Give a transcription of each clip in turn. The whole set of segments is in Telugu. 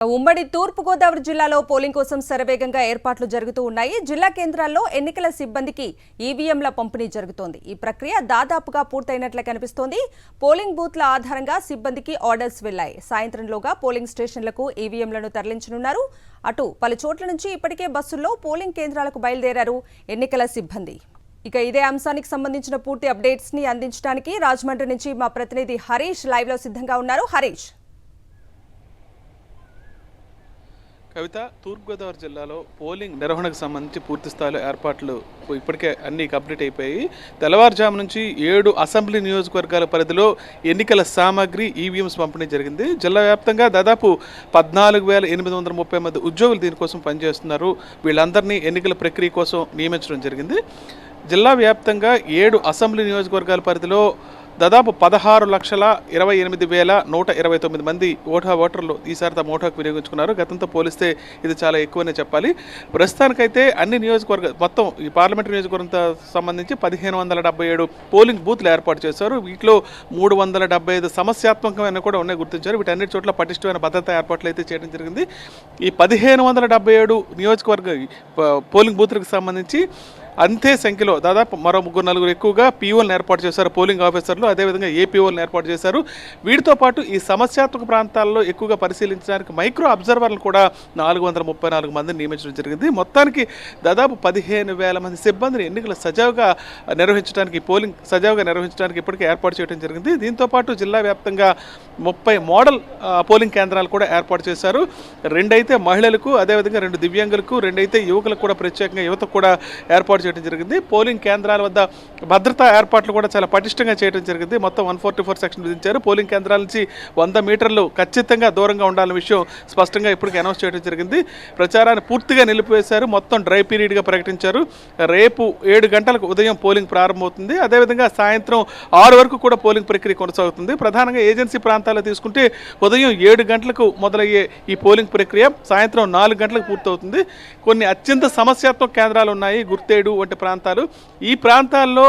ఉమ్మడి తూర్పు గోదావరి జిల్లాలో పోలింగ్ కోసం శరవేగంగా ఏర్పాట్లు జరుగుతూ ఉన్నాయి. జిల్లా కేంద్రాల్లో ఎన్నికల సిబ్బందికి ఈవీఎంల పంపిణీ జరుగుతోంది. ఈ ప్రక్రియ దాదాపుగా పూర్తయినట్లే కనిపిస్తోంది. పోలింగ్ బూత్ల ఆధారంగా సిబ్బందికి ఆర్డర్స్ వెళ్లాయి. సాయంత్రంలోగా పోలింగ్ స్టేషన్లకు ఈవీఎంలను తరలించనున్నారు. అటు పలు చోట్ల నుంచి ఇప్పటికే బస్సుల్లో పోలింగ్ కేంద్రాలకు బయలుదేరారు ఎన్నికల సిబ్బంది. ఇక ఇదే అంశానికి సంబంధించిన పూర్తి అప్డేట్స్ ని అందించడానికి రాజమండ్రి నుంచి మా ప్రతినిధి హరీష్ లైవ్ లో సిద్ధంగా ఉన్నారు. హరీష్, కవిత, తూర్పుగోదావరి జిల్లాలో పోలింగ్ నిర్వహణకు సంబంధించి పూర్తి స్థాయిలో ఏర్పాట్లు ఇప్పటికే అన్ని కంప్లీట్ అయిపోయి తెల్లవారుజాము నుంచి 7 అసెంబ్లీ నియోజకవర్గాల పరిధిలో ఎన్నికల సామాగ్రి ఈవీఎంస్ పంపిణీ జరిగింది. జిల్లా వ్యాప్తంగా దాదాపు 14,830 మంది ఉద్యోగులు దీనికోసం పనిచేస్తున్నారు. వీళ్ళందరినీ ఎన్నికల ప్రక్రియ కోసం నియమించడం జరిగింది. జిల్లా వ్యాప్తంగా 7 అసెంబ్లీ నియోజకవర్గాల పరిధిలో దాదాపు 16,28,129 మంది ఓటర్లు ఈసారి తమ ఓటుకు వినియోగించుకున్నారు. గతంతో పోలిస్తే ఇది చాలా ఎక్కువనే చెప్పాలి. ప్రస్తుతానికైతే అన్ని నియోజకవర్గాలు మొత్తం ఈ పార్లమెంటరీ నియోజకవర్గంతో సంబంధించి 1,577 పోలింగ్ బూత్లు ఏర్పాటు చేశారు. వీటిలో 375 సమస్యాత్మకమైన కూడా ఉన్నాయి గుర్తించారు. వీటన్నిటి చోట్ల పటిష్టమైన భద్రతా ఏర్పాట్లు అయితే చేయడం జరిగింది. ఈ 1,577 నియోజకవర్గ పోలింగ్ బూత్లకు సంబంధించి అంతే సంఖ్యలో దాదాపు మరో 3-4 ఎక్కువగా పీఓలను ఏర్పాటు చేశారు. పోలింగ్ ఆఫీసర్లు అదేవిధంగా ఏపీఓలను ఏర్పాటు చేశారు. వీటితో పాటు ఈ సమస్యాత్మక ప్రాంతాల్లో ఎక్కువగా పరిశీలించడానికి మైక్రో అబ్జర్వర్లు కూడా 434 మందిని నియమించడం జరిగింది. మొత్తానికి దాదాపు 15,000 మంది సిబ్బందిని ఎన్నికలు సజావుగా నిర్వహించడానికి ఇప్పటికే ఏర్పాటు చేయడం జరిగింది. దీంతోపాటు జిల్లా వ్యాప్తంగా 30 మోడల్ పోలింగ్ కేంద్రాలు కూడా ఏర్పాటు చేశారు. 2 అయితే మహిళలకు, అదేవిధంగా 2 దివ్యాంగులకు, 2 అయితే యువకులకు కూడా ప్రత్యేకంగా యువతకు కూడా ఏర్పాటు చేయడం జరిగింది. పోలింగ్ కేంద్రాల వద్ద భద్రతా ఏర్పాట్లు కూడా చాలా పటిష్టంగా చేయడం జరిగింది. మొత్తం 144 సెక్షన్ విధించారు. పోలింగ్ కేంద్రాల నుంచి 100 మీటర్లు ఖచ్చితంగా దూరంగా ఉండాలన్న విషయం స్పష్టంగా ఇప్పటికే అనౌన్స్ చేయడం జరిగింది. ప్రచారాన్ని పూర్తిగా నిలిపివేశారు. మొత్తం డ్రై పీరియడ్గా ప్రకటించారు. రేపు 7 గంటలకు ఉదయం పోలింగ్ ప్రారంభమవుతుంది. అదేవిధంగా సాయంత్రం 6 వరకు కూడా పోలింగ్ ప్రక్రియ కొనసాగుతుంది. ప్రధానంగా ఏజెన్సీ ప్రాంతాల్లో తీసుకుంటే ఉదయం 7 గంటలకు మొదలయ్యే ఈ పోలింగ్ ప్రక్రియ సాయంత్రం 4 గంటలకు పూర్తవుతుంది. కొన్ని అత్యంత సమస్యాత్మక కేంద్రాలు ఉన్నాయి, గుర్తేడు వంటి ప్రాంతాలు. ఈ ప్రాంతాల్లో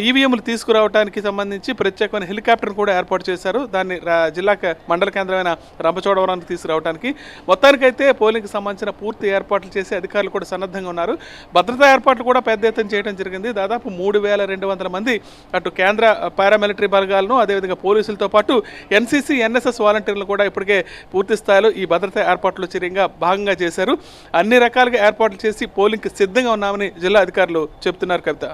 ఈవీఎంలు తీసుకురావడానికి సంబంధించి ప్రత్యేకమైన హెలికాప్టర్ను కూడా ఏర్పాటు చేశారు. దాన్ని జిల్లా మండల కేంద్రమైన రంపచోడవరానికి తీసుకురావడానికి. మొత్తానికైతే పోలింగ్కి సంబంధించిన పూర్తి ఏర్పాట్లు చేసి అధికారులు కూడా సన్నద్ధంగా ఉన్నారు. భద్రతా ఏర్పాట్లు కూడా పెద్ద ఎత్తున చేయడం జరిగింది. దాదాపు 3,200 మంది అటు కేంద్ర పారామిలిటరీ బలగాలను, అదేవిధంగా పోలీసులతో పాటు ఎన్సీసీ, ఎన్ఎస్ఎస్ వాలంటీర్లు కూడా ఇప్పటికే పూర్తి స్థాయిలో ఈ భద్రతా ఏర్పాట్లు చర్యంగా భాగంగా చేశారు. అన్ని రకాలుగా ఏర్పాట్లు చేసి పోలింగ్కి సిద్ధంగా ఉన్నామని జిల్లా అధికారులు చెప్తున్నారు. కవిత.